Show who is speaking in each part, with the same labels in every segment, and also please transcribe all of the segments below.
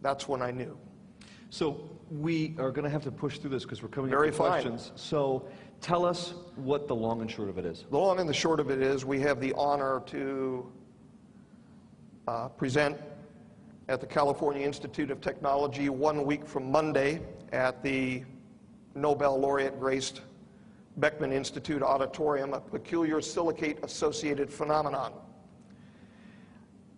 Speaker 1: That's when I knew.
Speaker 2: So we are going to have to push through this because we're coming
Speaker 1: Very
Speaker 2: up to questions. So tell us what the long and short of it is.
Speaker 1: The long and the short of it is we have the honor to present at the California Institute of Technology 1 week from Monday at the Nobel laureate-graced Beckman Institute Auditorium, a peculiar silicate-associated phenomenon.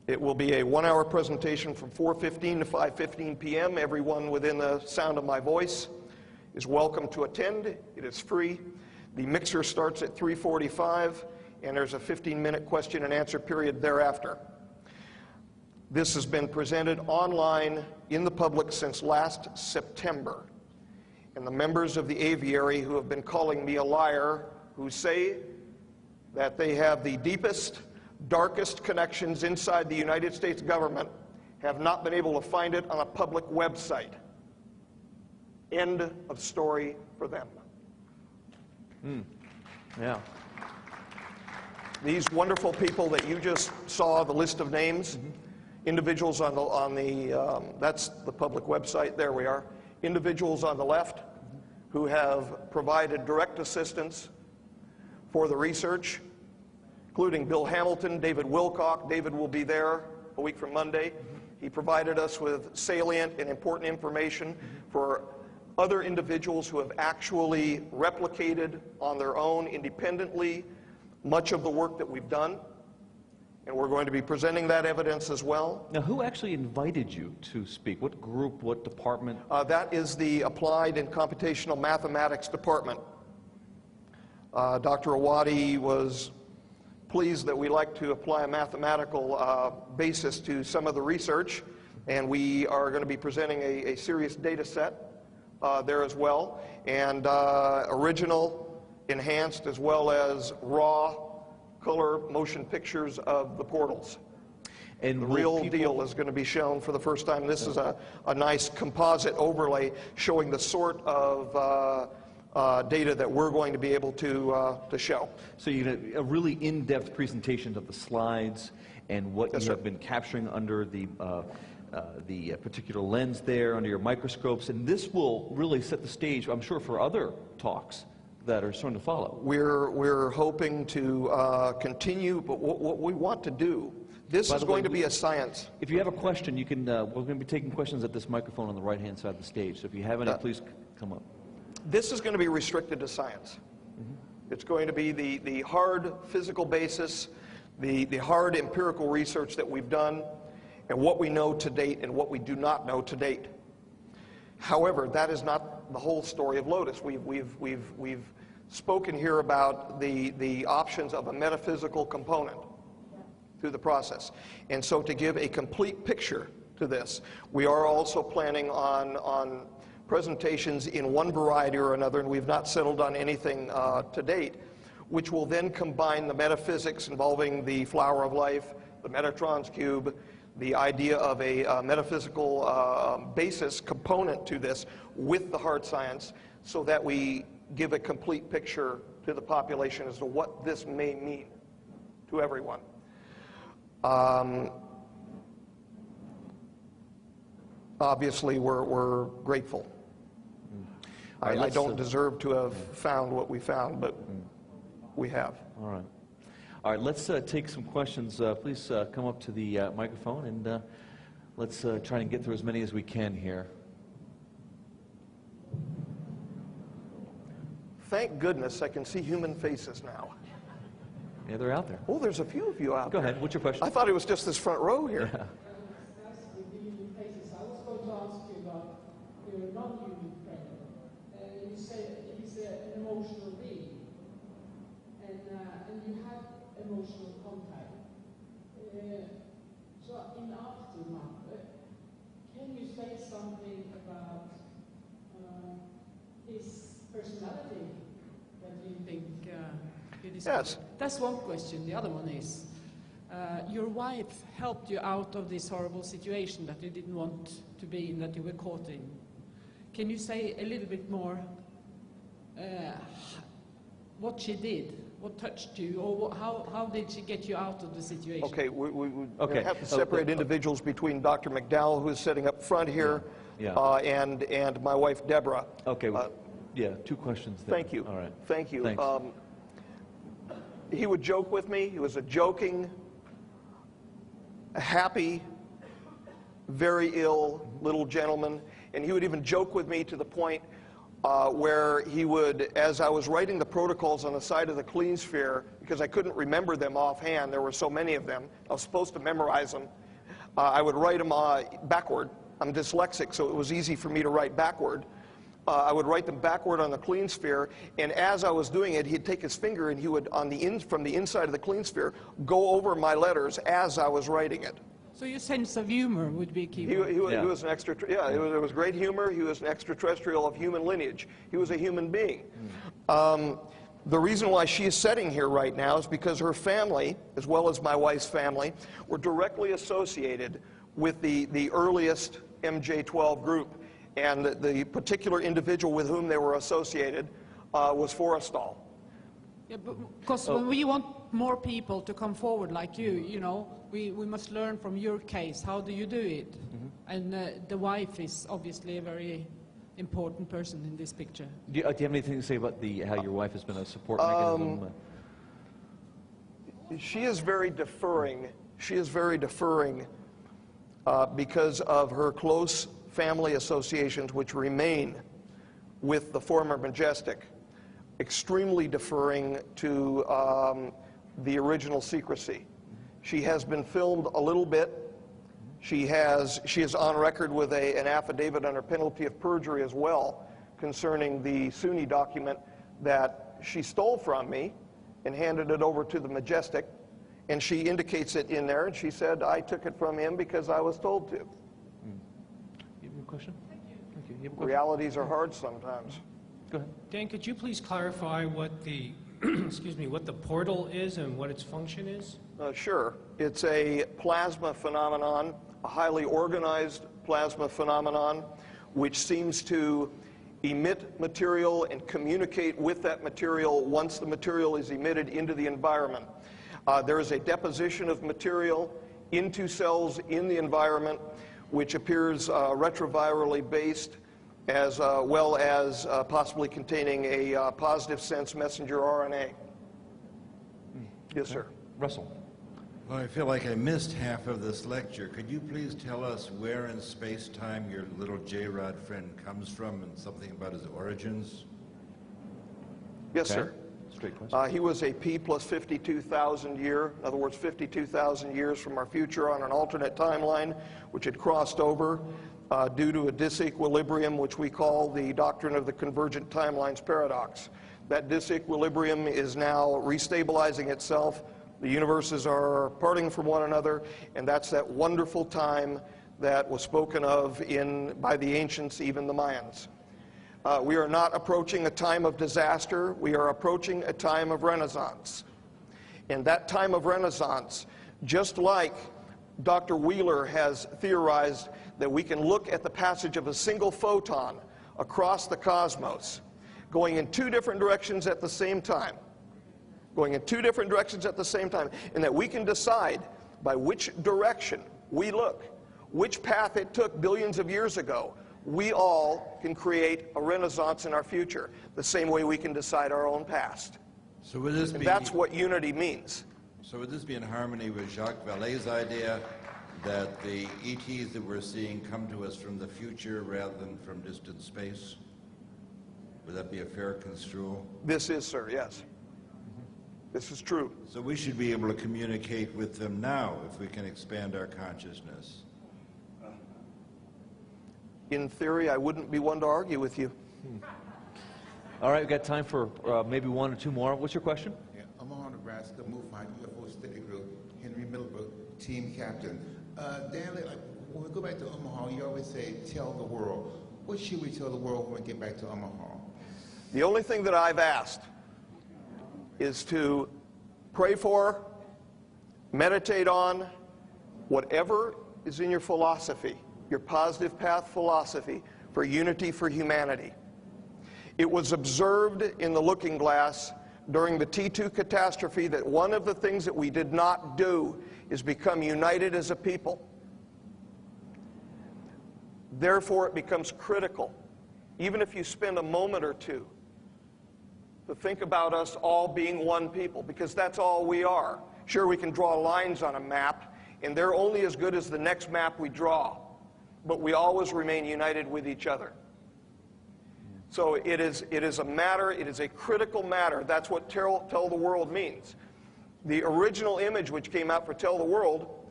Speaker 1: It will be a 1-hour presentation from 4:15 to 5:15 p.m. Everyone within the sound of my voice is welcome to attend. It is free. The mixer starts at 3:45, and there's a 15-minute question and answer period thereafter. This has been presented online in the public since last September. And the members of the aviary who have been calling me a liar, who say that they have the deepest, darkest connections inside the United States government, have not been able to find it on a public website. End of story for them.
Speaker 2: Yeah.
Speaker 1: These wonderful people that you just saw, the list of names, individuals on the that's the public website, there we are. Individuals on the left who have provided direct assistance for the research, including Bill Hamilton, David Wilcock. David will be there a week from Monday. He provided us with salient and important information for other individuals who have actually replicated on their own independently much of the work that we've done. And we're going to be presenting that evidence as well.
Speaker 2: Now, who actually invited you to speak? What group, what department?
Speaker 1: That is the Applied and Computational Mathematics Department. Dr. Awadi was pleased that we like to apply a mathematical basis to some of the research, and we are going to be presenting a serious data set there as well, and original, enhanced, as well as raw color motion pictures of the portals. And the real deal is going to be shown for the first time. This is a nice composite overlay showing the sort of data that we're going to be able to show.
Speaker 2: So you get a really in-depth presentation of the slides and what you have been capturing under the particular lens there, under your microscopes, and this will really set the stage, I'm sure, for other talks that are starting to follow.
Speaker 1: We're hoping to continue, but what we want to do, this is going to be a science.
Speaker 2: If you have a question, you can, we're going to be taking questions at this microphone on the right-hand side of the stage, so if you have any, please come up.
Speaker 1: This is going to be restricted to science. It's going to be the hard physical basis, the hard empirical research that we've done, and what we know to date and what we do not know to date. However, that is not the whole story of Lotus. We've spoken here about the options of a metaphysical component through the process. And so to give a complete picture to this, we are also planning on presentations in one variety or another, and we've not settled on anything to date, which will then combine the metaphysics involving the flower of life, the Metatron's cube, the idea of a metaphysical basis component to this with the hard science, so that we give a complete picture to the population as to what this may mean to everyone. Obviously, we're grateful. I don't deserve to have found what we found, but we have.
Speaker 2: All right. All right, let's take some questions. Please come up to the microphone, and let's try and get through as many as we can here.
Speaker 1: Thank goodness I can see human faces now.
Speaker 2: Yeah, they're out there.
Speaker 1: Oh, there's a few of you out there.
Speaker 2: Go ahead. What's your question?
Speaker 1: I thought it was just this front row here.
Speaker 2: Yeah.
Speaker 3: I was going to ask you about your non-human friend. You say he's an emotional being, and you have emotional contact. So in aftermath, can you say something about his personality that you think you discovered?
Speaker 1: Yes.
Speaker 3: That's one question. The other one is, your wife helped you out of this horrible situation that you didn't want to be in, that you were caught in. Can you say a little bit more what she did? what touched you, or how did she get you out of the situation?
Speaker 1: Okay, we
Speaker 2: Okay.
Speaker 1: have to separate individuals between Dr. McDowell, who is sitting up front here,
Speaker 2: Yeah.
Speaker 1: and my wife, Deborah.
Speaker 2: Okay. Yeah, two questions there.
Speaker 1: Thank you.
Speaker 2: All right.
Speaker 1: Thank you.
Speaker 2: Thanks.
Speaker 1: He would joke with me. He was a joking, happy, very ill little gentleman. And he would even joke with me to the point where he would, as I was writing the protocols on the side of the clean sphere, because I couldn't remember them offhand, there were so many of them, I was supposed to memorize them, I would write them backward. I'm dyslexic, so it was easy for me to write backward. I would write them backward on the clean sphere, and as I was doing it, he'd take his finger and he would, from the inside of the clean sphere, go over my letters as I was writing it.
Speaker 3: So your sense of humor would be key.
Speaker 1: He was an there was great humor. He was an extraterrestrial of human lineage. He was a human being. The reason why she is sitting here right now is because her family, as well as my wife's family, were directly associated with the earliest MJ-12 group. And the particular individual with whom they were associated was Forrestal.
Speaker 3: Yeah, because when we want more people to come forward like you know, we must learn from your case. How do you do it? Mm-hmm. And the wife is obviously a very important person in this picture.
Speaker 2: Do you have anything to say about how your wife has been a support mechanism?
Speaker 1: She is very deferring. She is very deferring because of her close family associations, which remain with the former Majestic. Extremely deferring to the original secrecy. She has been filmed a little bit. She is on record with an affidavit under penalty of perjury as well concerning the Sunni document that she stole from me and handed it over to the Majestic. And she indicates it in there, and she said, I took it from him because I was told to.
Speaker 2: You have a question? Thank you. You have a question?
Speaker 1: Realities are hard sometimes.
Speaker 2: Go ahead.
Speaker 4: Dan, could you please clarify what the, excuse me, what the portal is and what its function is?
Speaker 1: Sure. It's a plasma phenomenon, a highly organized plasma phenomenon, which seems to emit material and communicate with that material once the material is emitted into the environment. There is a deposition of material into cells in the environment, which appears retrovirally based, as well as possibly containing a positive sense messenger RNA. Yes, sir.
Speaker 2: Russell.
Speaker 5: Well, I feel like I missed half of this lecture. Could you please tell us where in space-time your little J-Rod friend comes from and something about his origins?
Speaker 1: Yes, sir.
Speaker 2: Straight question.
Speaker 1: He was a P plus 52,000 year, in other words, 52,000 years from our future on an alternate timeline, which had crossed over due to a disequilibrium, which we call the doctrine of the convergent timelines paradox. That disequilibrium is now restabilizing itself. The universes are parting from one another, and that's that wonderful time that was spoken of by the ancients, even the Mayans. We are not approaching a time of disaster. We are approaching a time of renaissance. And that time of renaissance, just like Dr. Wheeler has theorized that we can look at the passage of a single photon across the cosmos, going in two different directions at the same time, and that we can decide by which direction we look, which path it took billions of years ago. We all can create a renaissance in our future, the same way we can decide our own past.
Speaker 5: So would this be,
Speaker 1: that's what unity means.
Speaker 5: So would this be in harmony with Jacques Vallée's idea that the ETs that we're seeing come to us from the future rather than from distant space? Would that be a fair construal?
Speaker 1: This is, sir, yes. This is true.
Speaker 5: So we should be able to communicate with them now if we can expand our consciousness.
Speaker 1: In theory, I wouldn't be one to argue with you.
Speaker 2: All right, we've got time for maybe one or two more. What's your question?
Speaker 6: Yeah, Omaha, Nebraska, MUFON UFO Study Group, Henry Middlebrook, team captain. Dan, when we go back to Omaha, you always say, tell the world. What should we tell the world when we get back to Omaha?
Speaker 1: The only thing that I've asked is to pray for, meditate on, whatever is in your philosophy, your positive path philosophy for unity for humanity. It was observed in the looking glass during the T2 catastrophe that one of the things that we did not do is become united as a people. Therefore, it becomes critical, even if you spend a moment or two, to think about us all being one people, because that's all we are. Sure, we can draw lines on a map, and they're only as good as the next map we draw, but we always remain united with each other. So it is a matter, it is a critical matter. That's what Tell the World means. The original image which came out for Tell the World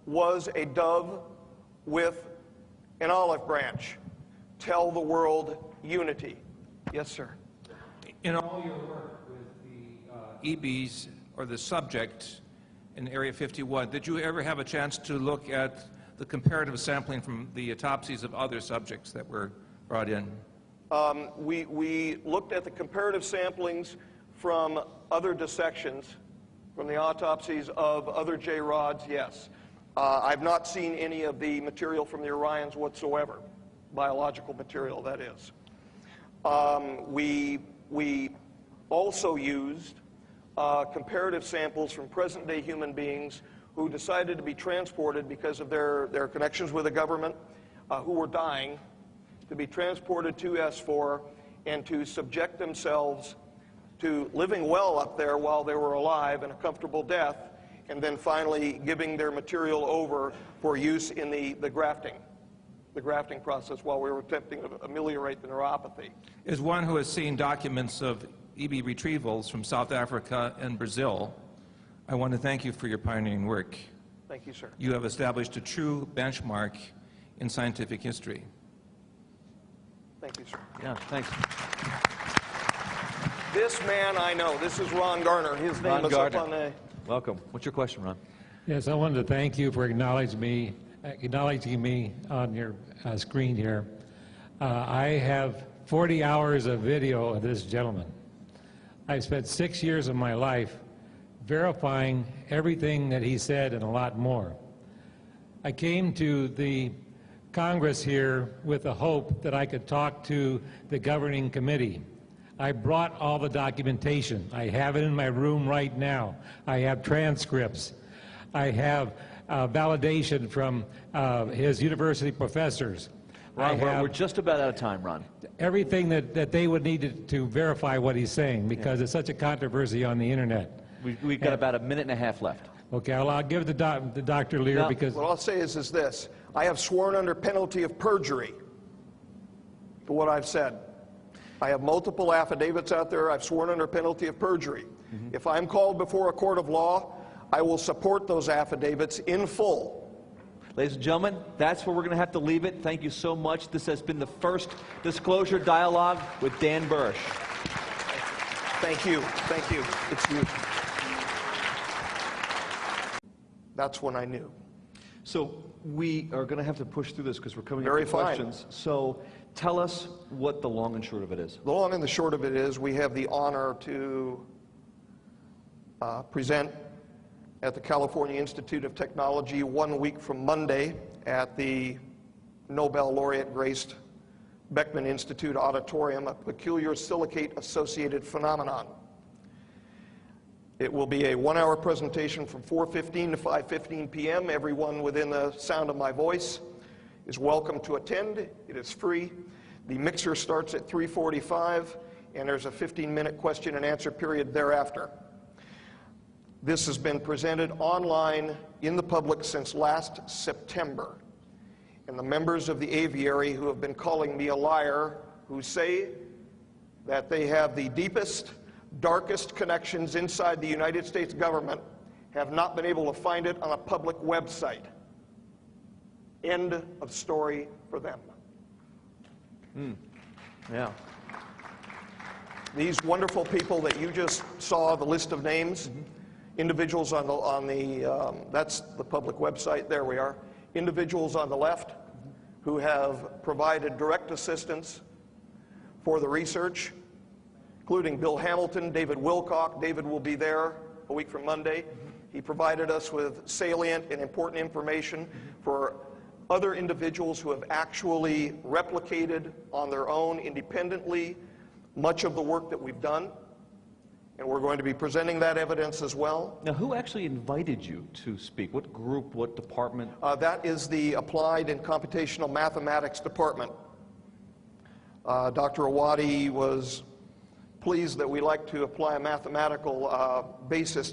Speaker 1: was a dove with an olive branch. Tell the world unity. Yes, sir.
Speaker 4: In all your work with the EBs, or the subject in Area 51, did you ever have a chance to look at the comparative sampling from the autopsies of other subjects that were brought in?
Speaker 1: We looked at the comparative samplings from other dissections, from the autopsies of other J-rods, yes. I've not seen any of the material from the Orions whatsoever, biological material, that is. We also used comparative samples from present-day human beings who decided to be transported because of their connections with the government, who were dying, to be transported to S4 and to subject themselves to living well up there while they were alive in a comfortable death, and then finally giving their material over for use in the grafting process while we were attempting to ameliorate the neuropathy.
Speaker 4: As one who has seen documents of EB retrievals from South Africa and Brazil, I want to thank you for your pioneering work.
Speaker 1: Thank you, sir.
Speaker 4: You have established a true benchmark in scientific history.
Speaker 1: Thank you, sir.
Speaker 2: Yeah, thanks.
Speaker 1: This man I know. This is Ron Garner. His name is up on the...
Speaker 2: Welcome. What's your question, Ron?
Speaker 7: Yes, I wanted to thank you for acknowledging me on your screen here. I have 40 hours of video of this gentleman. I spent 6 years of my life verifying everything that he said and a lot more. I came to the Congress here with the hope that I could talk to the governing committee. I brought all the documentation. I have it in my room right now. I have transcripts. I have validation from his university professors.
Speaker 2: Ron, we're just about out of time, Ron.
Speaker 7: Everything that they would need to verify what he's saying, because it's such a controversy on the internet.
Speaker 2: We've got about a minute and a half left.
Speaker 7: Okay, I'll give the Dr. Lear,
Speaker 2: No.
Speaker 7: because...
Speaker 1: What I'll say is this. I have sworn under penalty of perjury to what I've said. I have multiple affidavits out there. I've sworn under penalty of perjury. If I'm called before a court of law, I will support those affidavits in full.
Speaker 2: Ladies and gentlemen, that's where we're going to have to leave it. Thank you so much. This has been the first Disclosure Dialogue with Dan Burisch.
Speaker 1: Thank you. Thank you. It's you. That's when I knew.
Speaker 2: So we are going to have to push through this because we're coming
Speaker 1: Very
Speaker 2: up to
Speaker 1: fine.
Speaker 2: questions. So tell us what the long and short of it is.
Speaker 1: The long and the short of it is we have the honor to present at the California Institute of Technology 1 week from Monday at the Nobel laureate graced Beckman Institute Auditorium, a peculiar silicate-associated phenomenon. It will be a 1-hour presentation from 4:15 to 5:15 p.m. Everyone within the sound of my voice is welcome to attend. It is free. The mixer starts at 3:45, and there's a 15-minute question and answer period thereafter. This has been presented online in the public since last September. And the members of the aviary who have been calling me a liar, who say that they have the deepest, darkest connections inside the United States government, have not been able to find it on a public website. End of story for them.
Speaker 2: Yeah.
Speaker 1: These wonderful people that you just saw, the list of names, individuals on the that's the public website, there we are. Individuals on the left who have provided direct assistance for the research, including Bill Hamilton, David Wilcock. David will be there a week from Monday. He provided us with salient and important information for other individuals who have actually replicated on their own independently much of the work that we've done. And we're going to be presenting that evidence as well.
Speaker 2: Now, who actually invited you to speak? What group, what department?
Speaker 1: That is the Applied and Computational Mathematics Department. Dr. Awadi was pleased that we like to apply a mathematical basis